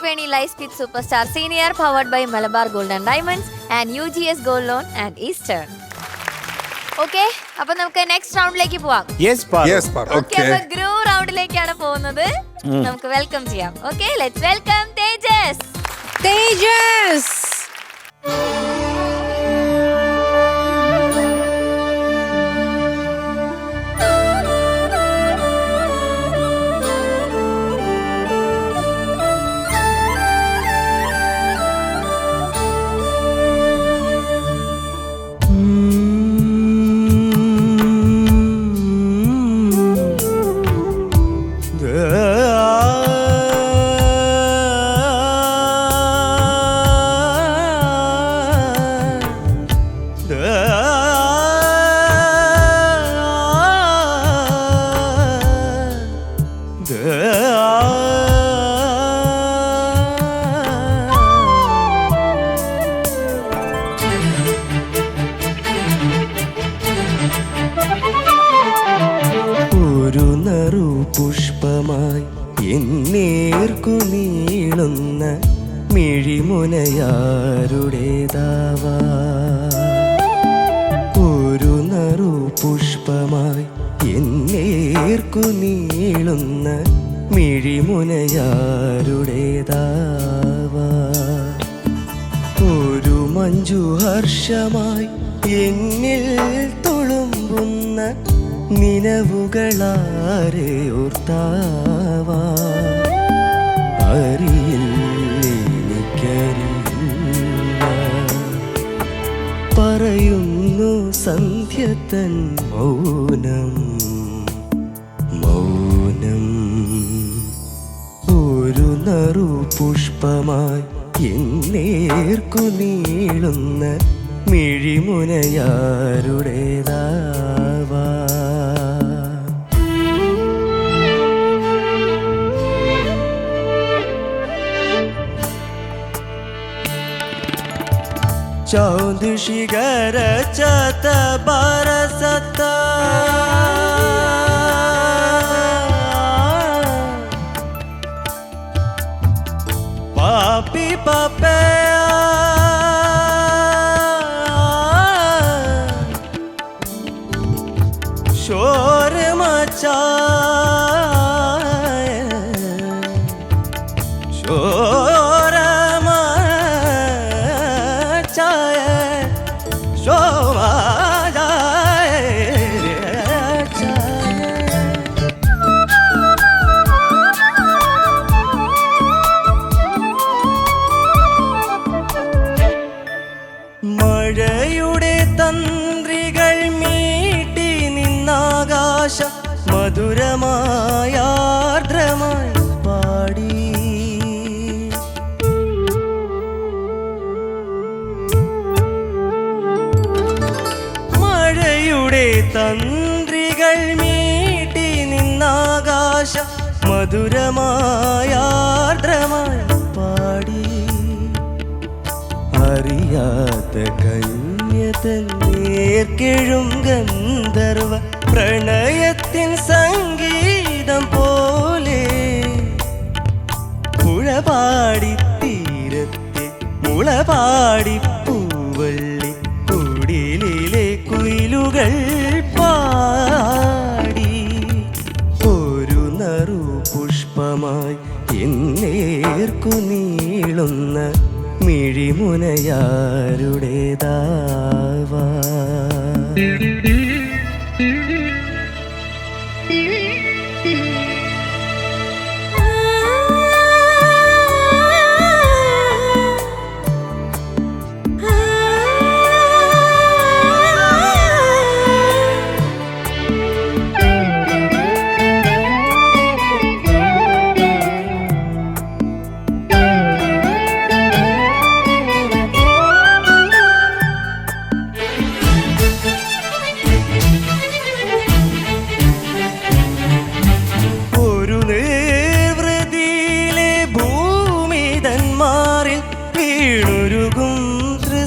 Equipeni Lightspeed Superstar Senior powered by Malabar Gold and Diamonds and UGS Gold Loan and Eastern. Okay, അപ്പോൾ നമുക്ക് next റൗണ്ടിലേക്ക് പോവാം. Okay, അപ്പോൾ group റൗണ്ടിലേക്കാണ് പോകുന്നത്. നമുക്ക് welcome ചെയ്യാം. ഓക്കെ, ലെറ്റ്സ് വെൽക്കം തേജസ്. പുഷ്പമായി എന്നേർക്കു നീളുന്ന മിഴിമുനയാരുടേതാവാ. ഒരു നറു പുഷ്പമായി എന്നേർക്കു നീളുന്ന മിഴിമുനയാരുടേതാവാ. ഒരു മഞ്ജുഹർഷമായി എന്നിൽ തുളുമ്പുന്ന നിനവുകളാരെ ഓർത്താവാ. അറിയില്ലെനിക്കറിയില്ല, പറയുന്നു സന്ധ്യതൻ മൗനം മൗനം. ഒരു നറു പുഷ്പമായി എന്നേർക്കു നീളുന്ന മിഴിമുനയാരുടേതാവാ. चांद शिखर चत बरसत, पापी पपे शोर मचाए, शोर मचाए, शोभा जाए മഴയുടെ തന്ത്രികൾ മീട്ടി നിന്നാകാശ മധുരമായാർദ്രമായി പാടി. മഴയുടെ തന്ത്രികൾ മീട്ടി നിന്നാകാശ മധുരമായാർദ്രമായി പാടി. അറിയാത്ത കന്യതൻ നേർക്കെഴും ഗന്ധർവ പ്രണയത്തിൻ സംഗീതം പോലെ പുഴപാടി തീരത്തെ മുളപാടി പൂവള്ളി കുടിലിലെ കുയിലുകൾ പാടി. ഒരു നറു പുഷ്പമായി എന്നേർക്കു നീളുന്ന മിഴിമുനയാരുടേതാവാ.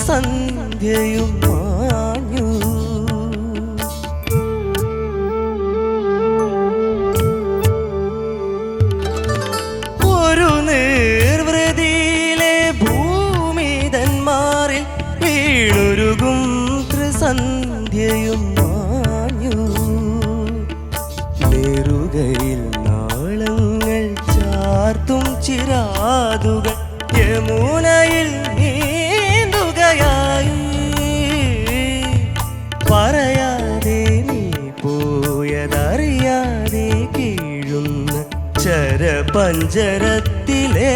സന്ധ്യയും മാഞ്ഞു. ഒരു നിർവൃതിയിലെ സന്ധ്യയും മാഞ്ഞു. നെറുകയിൽ നാളങ്ങൾ ചാർത്തും ചിരാതുകൾ യമുനയിൽ നീന്തുകയായി. പറയാതെ നീ പോയതറിയാതെ കീഴുന്ന ചരപഞ്ചരത്തിലെ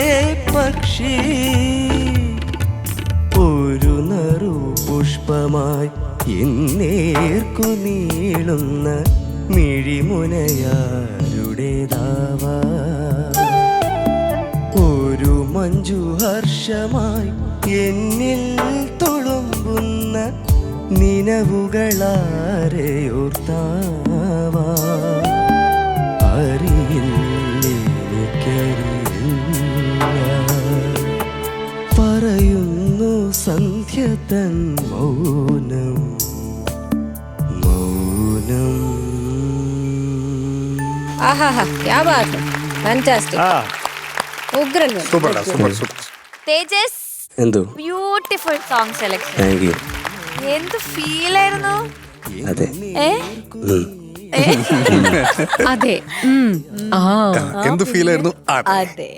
പക്ഷി. ഒരു നറു പുഷ്പമായി എന്നേർക്കു നീളുന്ന മിഴിമുനയാരുടേതാവാ. ഒരു മഞ്ജുഹർഷമായി എന്നിൽ തുളുമ്പുന്ന നിനവുകളാരെയോർത്താവാ. അറിയില്ലെനിക്കറിയില്ല പറയുന്നു സന്ധ്യ തൻ മൗനം മൗനം. ആഹാഹാ, ക്യാ ബാത് ഹൈ. ഫാന്റാസ്റ്റിക്. ഉഗ്രൻ. തേജസ്, എന്തോ beautiful song selection. Thank you. എന്ത് ഫീൽ ആയിരുന്നു. അതെ അതെ. എന്ത് ഫീൽ ആയിരുന്നു. അതെ,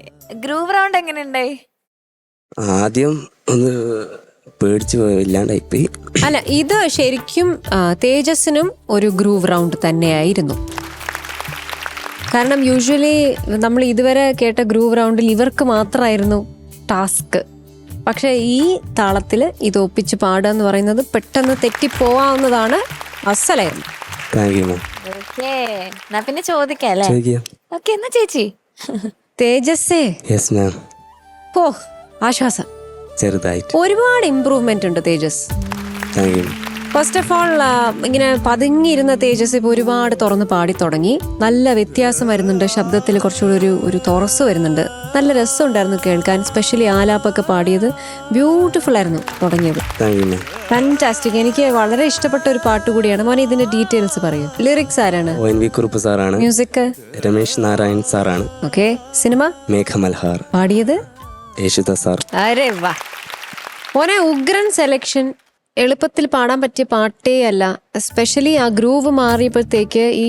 ഗ്രൂവ് റൗണ്ട് എങ്ങനെ ഉണ്ടായി? ആദ്യം ഒന്ന് പേടിച്ച് ഇല്ലാണ്ടായിപ്പോയി. അല്ല, ഇത് ശരിക്കും തേജസ്സിനും ഒരു ഗ്രൂവ് റൗണ്ട് തന്നെയായിരുന്നു. കാരണം യൂഷ്വലി നമ്മൾ ഇതുവരെ കേട്ട ഗ്രൂവ് റൗണ്ടിൽ ഇവർക്ക് മാത്രമായിരുന്നു ടാസ്ക്. പക്ഷെ ഈ താളത്തിൽ ഇത് ഒപ്പിച്ച് പാടുക എന്ന് പറയുന്നത് പെട്ടെന്ന് തെറ്റിപ്പോവാവുന്നതാണ്. അസലായിരുന്നു. ഓക്കേ, എന്നാ പിന്നെ ചോദിക്കാം അല്ലേ? ഓക്കെ, എന്നാ ചേച്ചി. തേജസ്സേ, ഓ ആശ്വാസം. ചെറുതായിട്ട് ഒരുപാട് ഇമ്പ്രൂവ്മെന്റ് ഉണ്ട് തേജസ്. ഫസ്റ്റ് ഓഫ് ഓൾ ഇങ്ങനെ പതുങ്ങിയിരുന്ന തേജസ് ഇപ്പൊ ഒരുപാട് തുറന്ന് പാടി തുടങ്ങി. നല്ല വ്യത്യാസം വരുന്നുണ്ട് ശബ്ദത്തിൽ, കുറച്ചുകൂടി ഒരു തുറസ് വരുന്നുണ്ട്. നല്ല രസമുണ്ടായിരുന്നു കേൾക്കാൻ. സ്പെഷ്യലി ആലാപ്പൊക്കെ പാടിയത് ബ്യൂട്ടിഫുൾ ആയിരുന്നു തുടങ്ങിയത്. ഫാന്റാസ്റ്റിക്. എനിക്ക് വളരെ ഇഷ്ടപ്പെട്ട ഒരു പാട്ട് കൂടിയാണ്. മോനെ ഇതിന്റെ ഡീറ്റെയിൽസ് പറയൂ. ലിറിക്സ് ആരാണ്? കുറുപ്പ് സാറാണ്. മ്യൂസിക് രമേശ് നാരായൺ സാറാണ്. ഓക്കെ. സിനിമ മേഘമൽഹാർ. പാടിയത് യേശുദാസ് സാർ. അരെ വാ മോനെ, ഉഗ്രൻ സെലക്ഷൻ. എളുപ്പത്തിൽ പാടാൻ പറ്റിയ പാട്ടേ അല്ല. എസ്പെഷ്യലി ആ ഗ്രൂവ് മാറിയപ്പോഴത്തേക്ക് ഈ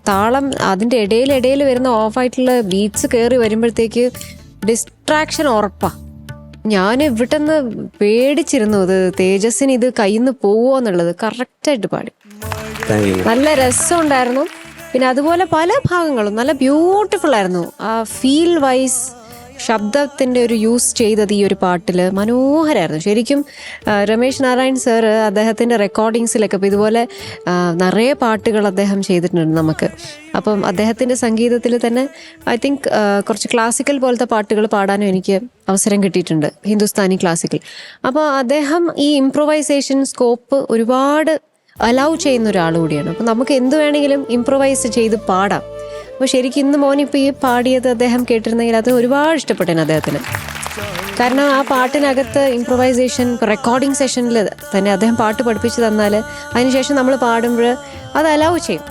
താളം അതിൻ്റെ ഇടയിൽ വരുന്ന ഓഫായിട്ടുള്ള ബീറ്റ്സ് കയറി വരുമ്പോഴത്തേക്ക് ഡിസ്ട്രാക്ഷൻ ഉറപ്പാ. ഞാൻ ഇവിടെ നിന്ന് പേടിച്ചിരുന്നു ഇത് തേജസ്സിന് ഇത് കയ്യിൽ നിന്ന് പോവോ എന്നുള്ളത്. കറക്റ്റായിട്ട് പാടി, നല്ല രസമുണ്ടായിരുന്നു. പിന്നെ അതുപോലെ പല ഭാഗങ്ങളും നല്ല ബ്യൂട്ടിഫുൾ ആയിരുന്നു. ആ ഫീൽ വൈസ് ശബ്ദത്തിൻ്റെ ഒരു യൂസ് ചെയ്തത് ഈ ഒരു പാട്ടിൽ മനോഹരമായിരുന്നു ശരിക്കും. രമേശ് നാരായൺ സാറ് അദ്ദേഹത്തിൻ്റെ റെക്കോർഡിങ്സിലൊക്കെ ഇപ്പോൾ ഇതുപോലെ നിറയെ പാട്ടുകൾ അദ്ദേഹം ചെയ്തിട്ടുണ്ട് നമുക്ക്. അപ്പം അദ്ദേഹത്തിൻ്റെ സംഗീതത്തിൽ തന്നെ ഐ തിങ്ക് കുറച്ച് ക്ലാസിക്കൽ പോലത്തെ പാട്ടുകൾ പാടാനും എനിക്ക് അവസരം കിട്ടിയിട്ടുണ്ട്, ഹിന്ദുസ്ഥാനി ക്ലാസിക്കൽ. അപ്പോൾ അദ്ദേഹം ഈ ഇംപ്രൊവൈസേഷൻ സ്കോപ്പ് ഒരുപാട് അലൗ ചെയ്യുന്ന ഒരാൾ കൂടിയാണ്. അപ്പം നമുക്ക് എന്ത് വേണമെങ്കിലും ഇംപ്രൊവൈസ് ചെയ്ത് പാടാം. അപ്പോൾ ശരിക്കും ഇന്ന് മോനിപ്പോൾ ഈ പാടിയത് അദ്ദേഹം കേട്ടിരുന്നെങ്കിൽ അത് ഒരുപാട് ഇഷ്ടപ്പെട്ടേനെ അദ്ദേഹത്തിന്. കാരണം ആ പാട്ടിനകത്ത് ഇംപ്രൊവൈസേഷൻ റെക്കോർഡിംഗ് സെഷനിൽ തന്നെ അദ്ദേഹം പാട്ട് പഠിപ്പിച്ച് തന്നാൽ അതിനുശേഷം നമ്മൾ പാടുമ്പോൾ അത് അലൗ ചെയ്യും.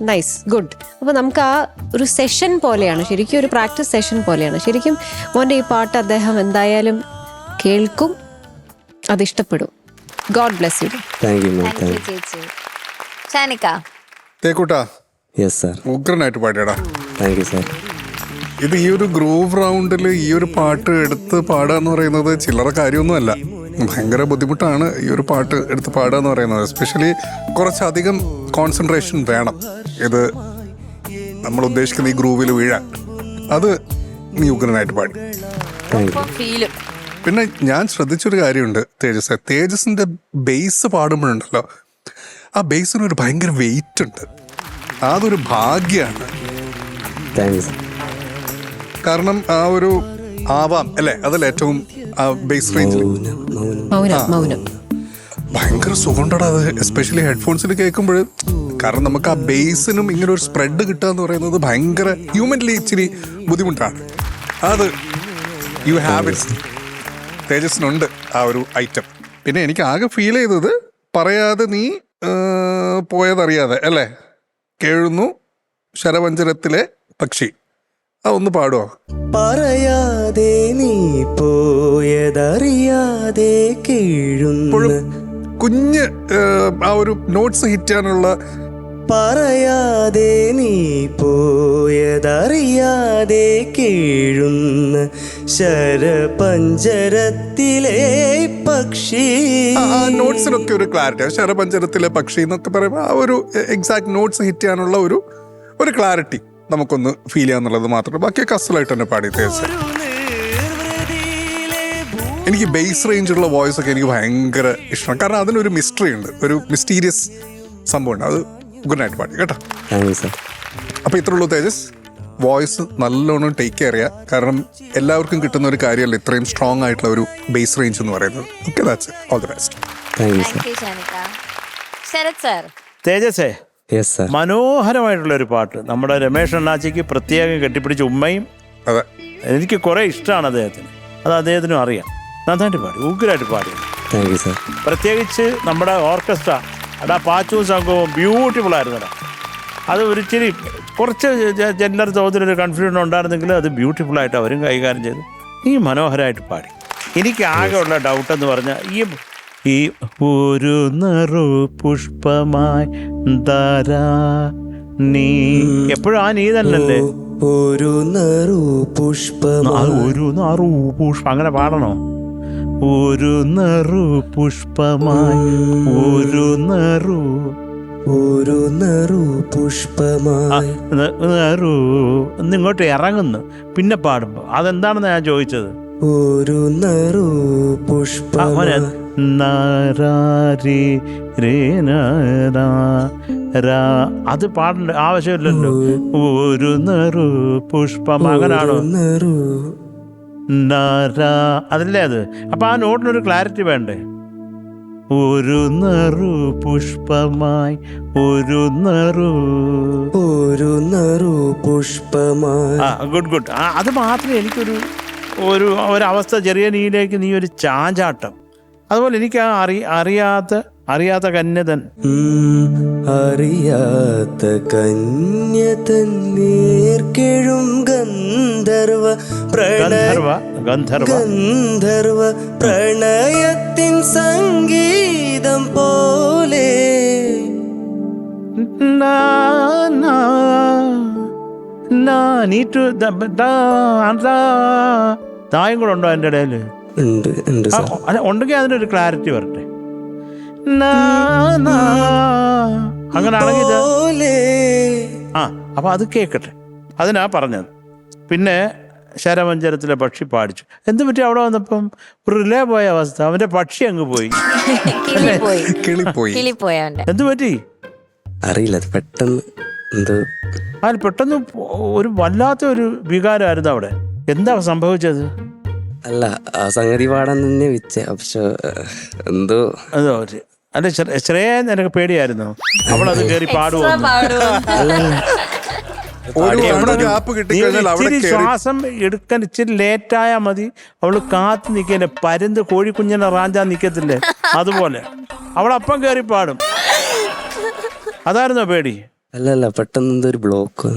Nice, good. അപ്പോൾ നമുക്ക് ആ ഒരു സെഷൻ പോലെയാണ്, ശരിക്കും ഒരു പ്രാക്ടീസ് സെഷൻ പോലെയാണ്. ശരിക്കും മോൻ്റെ ഈ പാട്ട് അദ്ദേഹം എന്തായാലും കേൾക്കും, അതിഷ്ടപ്പെടും. God bless you. ചേച്ചി ഷാനിക്ക. ഉഗ്രനായിട്ട് പാടിയടാ. സാർ. ഇത് ഈ ഒരു ഗ്രൂവ് റൗണ്ടിൽ ഈ ഒരു പാട്ട് എടുത്ത് പാടുക എന്ന് പറയുന്നത് ചില്ലറ കാര്യമൊന്നുമല്ല. ഭയങ്കര ബുദ്ധിമുട്ടാണ് ഈ ഒരു പാട്ട് എടുത്ത് പാടുക എന്ന് പറയുന്നത്. എസ്പെഷ്യലി കുറച്ചധികം കോൺസെൻട്രേഷൻ വേണം ഇത് നമ്മൾ ഉദ്ദേശിക്കുന്ന ഈ ഗ്രൂവിൽ വീഴാൻ. അത് നീ ഉഗ്രനായിട്ട് പാടി. പിന്നെ ഞാൻ ശ്രദ്ധിച്ചൊരു കാര്യമുണ്ട് തേജസിന്റെ ബേസ് പാടുമ്പോഴുണ്ടല്ലോ, ആ ബേസിനൊരു ഭയങ്കര വെയിറ്റ് ഉണ്ട്. അതൊരു ഭാഗ്യമാണ്. കാരണം ആ ഒരു ആവാം അല്ലേ, അതല്ല ഏറ്റവും ബേസ് റേഞ്ചിൽ ഭയങ്കര സുഖമുണ്ടടാ അത്, എസ്പെഷ്യലി ഹെഡ്ഫോൺസിൽ കേൾക്കുമ്പോൾ. കാരണം നമുക്ക് ആ ബേസിനും ഇങ്ങനെ ഒരു സ്പ്രെഡ് കിട്ടുക എന്ന് പറയുന്നത് ഭയങ്കര ഹ്യൂമൻലി ഇച്ചിരി ബുദ്ധിമുട്ടാണ്. അത് യു ഹാവ് ഇറ്റ്. തേജസ്സിനുണ്ട് ആ ഒരു ഐറ്റം. പിന്നെ എനിക്ക് ആകെ ഫീൽ ചെയ്തത് പറയാതെ നീ പോയതറിയാതെ അല്ലേ, കേഴുന്നു ശരവഞ്ചരത്തിലെ പക്ഷി. അതൊന്ന് പാടുവോ? പറയാതെ നീ പോയതറിയാതെ കേഴുന്നു കുഞ്ഞ് ആ ഒരു നോട്ട്സ് ഹിറ്റ് ചെയ്യാനുള്ള പറയാതെ നീ പോയതറിയാതെ കേഴുന്ന ശരപഞ്ചരത്തിലെ പക്ഷി. ആ നോട്ട്സിനൊക്കെ ഒരു ക്ലാരിറ്റി, ശരപഞ്ചരത്തിലെ പക്ഷി എന്നൊക്കെ പറയുമ്പോൾ ആ ഒരു എക്സാക്ട് നോട്ട്സ് ഹിറ്റ് ചെയ്യാനുള്ള ഒരു ക്ലാരിറ്റി നമുക്കൊന്ന് ഫീൽ ചെയ്യാന്നുള്ളത് മാത്രമേ. ബാക്കിയൊക്കെ അസലായിട്ട് തന്നെ പാടി തേജസ്. എനിക്ക് ബേസ് റേഞ്ചുള്ള വോയിസ് ഒക്കെ എനിക്ക് ഭയങ്കര ഇഷ്ടമാണ്. കാരണം അതിനൊരു മിസ്റ്ററി ഉണ്ട്, ഒരു മിസ്റ്റീരിയസ് സംഭവമുണ്ട്. അത് ഗുഡ് നൈറ്റ് പാടി കേട്ടോ. അപ്പോൾ ഇത്രേ ഉള്ളൂ തേജസ്. വോയിസ് നല്ലോണം ടേക്ക് കെയർ ചെയ്യുക. കാരണം എല്ലാവർക്കും കിട്ടുന്ന ഒരു കാര്യമല്ല ഇത്രയും സ്ട്രോങ് ആയിട്ടുള്ള ഒരു ബേസ് റേഞ്ച് എന്ന് പറയുന്നത്. Okay, that's it. All the best. Sharath sir. തേജസേ, മനോഹരമായിട്ടുള്ള ഒരു പാട്ട്. നമ്മുടെ രമേശ് അണ്ണാച്ചിക്ക് പ്രത്യേകം കെട്ടിപ്പിടിച്ച ഉമ്മയും. അതെ, എനിക്ക് കുറെ ഇഷ്ടമാണ് അദ്ദേഹത്തിന്, അത് അദ്ദേഹത്തിനും അറിയാം. നന്നായിട്ട് പാടി, ഉഗ്രായിട്ട് പാടി. പ്രത്യേകിച്ച് നമ്മുടെ ഓർക്കസ്ട്ര അടാ പാച്ചും സംഘവും ബ്യൂട്ടിഫുൾ ആയിരുന്നടാ. അത് ഒരിച്ചിരി കുറച്ച് ജെൻഡർ തോതിലൊരു കൺഫ്യൂഷൻ ഉണ്ടായിരുന്നെങ്കിലും അത് ബ്യൂട്ടിഫുള്ളായിട്ട് അവരും കൈകാര്യം ചെയ്തു. ഈ മനോഹരമായിട്ട് പാടി. എനിക്ക് ആകെയുള്ള ഡൗട്ട് എന്ന് പറഞ്ഞാൽ ഈ ഒരു നറു പുഷ്പമായി ധാരാ നീ എപ്പോഴും ആ നീ തന്നല്ലേ. ഒരു നറു പുഷ്പം, ഒരു നറു പുഷ്പം അങ്ങനെ പാടണോ? ഒരു നറു പുഷ്പമായി ഒരു നറു പുഷ്പമായി നറു എന്നിങ്ങോട്ട് ഇറങ്ങുന്നു പിന്നെ പാടുമ്പോ അതെന്താണെന്ന് ഞാൻ ചോദിച്ചത്. ഒരു നറു പുഷ്പമായി അത് പാടേണ്ട ആവശ്യമില്ലല്ലോ. ഒരു നറു പുഷ്പം അങ്ങനാണോ? അതല്ലേ അത്. അപ്പൊ ആ നോട്ടിനൊരു ക്ലാരിറ്റി വേണ്ടേ? ഒരു നറു പുഷ്പമായി ഒരു നറു പുഷ്പമായി. Good good. അത് മാത്രമേ എനിക്കൊരു ഒരവസ്ഥ, ചെറിയ നീയിലേക്ക് നീ ഒരു ചാഞ്ചാട്ടം. അതുപോലെ എനിക്ക് അറിയാത്ത കന്യതൻ അറിയാത്ത കന്യതൻ നേർക്കെഴും ഗന്ധർവ പ്രണയത്തിൻ സംഗീതം പോലെ തായും കൂടെ ഉണ്ടോ എൻ്റെ ഇടയിൽ? ഉണ്ടെങ്കിൽ അതിനൊരു ക്ലാരിറ്റി വരട്ടെ. അങ്ങനാണെങ്കിൽ അപ്പൊ അത് കേക്കട്ടെ, അതിനാ പറഞ്ഞത്. പിന്നെ ശരമഞ്ചരത്തിലെ പക്ഷി പാടിച്ചു. എന്ത് പറ്റി അവിടെ വന്നപ്പം ഒരു റിലേ പോയ അവസ്ഥ, അവന്റെ പക്ഷി അങ്ങ് പോയി. എന്ത് പറ്റി അറിയില്ല, പെട്ടെന്ന് പെട്ടെന്ന് ഒരു വല്ലാത്ത ഒരു വികാരമായിരുന്നു അവിടെ. എന്താ സംഭവിച്ചത്? അല്ല, ആ സംഗതി പാടാൻ തന്നെ വെച്ചേ. പക്ഷെ എന്തോ അല്ല, ശ്രേയ നിനക്ക് പേടിയായിരുന്നു അവളത് കയറി പാടുവോ? ശ്വാസം എടുക്കാൻ ഇച്ചിരി ലേറ്റായാ മതി, അവള് കാത്തു നിൽക്കല്ലേ. പരുന്ത് കോഴിക്കുഞ്ഞിനെ റാഞ്ചാൻ നിക്കത്തില്ലേ, അതുപോലെ അവളപ്പം കയറി പാടും. അതായിരുന്നോ പേടി? അല്ലല്ല, പെട്ടെന്ന് എന്തോ ഒരു ബ്ലോക്ക്.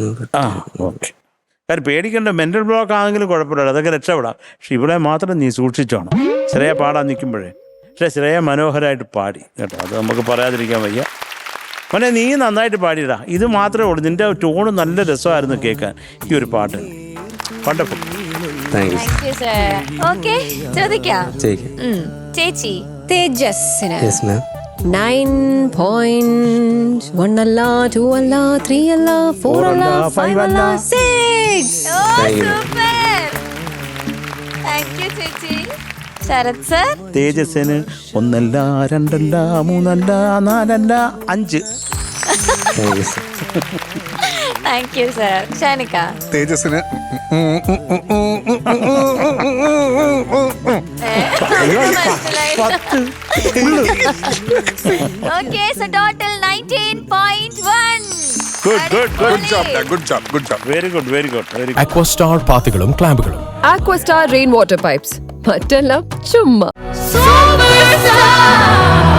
ഓക്കെ, കാര്യം പേടിക്കേണ്ട. മെന്റൽ ബ്ലോക്ക് ആണെങ്കിലും കുഴപ്പമില്ല, അതൊക്കെ രക്ഷപ്പെടാം. പക്ഷെ ഇവിടെ മാത്രം നീ സൂക്ഷിച്ചോണം ശ്രേയ പാടാൻ നിൽക്കുമ്പോഴേ. പക്ഷെ ശ്രേയ മനോഹരമായിട്ട് പാടി കേട്ടോ, അത് നമുക്ക് പറയാതിരിക്കാൻ വയ്യ. മോനെ, നീ നന്നായിട്ട് പാടിയിടാ. ഇത് മാത്രമേ ഉള്ളൂ, നിന്റെ ടോണ് നല്ല രസമായിരുന്നു കേൾക്കാൻ ഈ ഒരു പാട്ട്. വണ്ടർഫുൾ. ചേച്ചി തേജസ്സിന് 9.1 അല്ല, 2 അല്ല, 3 അല്ല, 4 അല്ല, 5 അല്ല, 6. ശരത് സർ. തേജസ്സിന് 1 അല്ല, 2 അല്ല, 3 അല്ല, 4 അല്ല, 5. Thank you sir. ഷാനിക്ക. തേജസ്സിന് Okay, so total 19.1. Good job. Very good. Aquastar പാത്തികളും ക്ലാമ്പുകളും. Aquastar rainwater pipes. മറ്റെല്ലാം ചുമ്മാ. Superstar.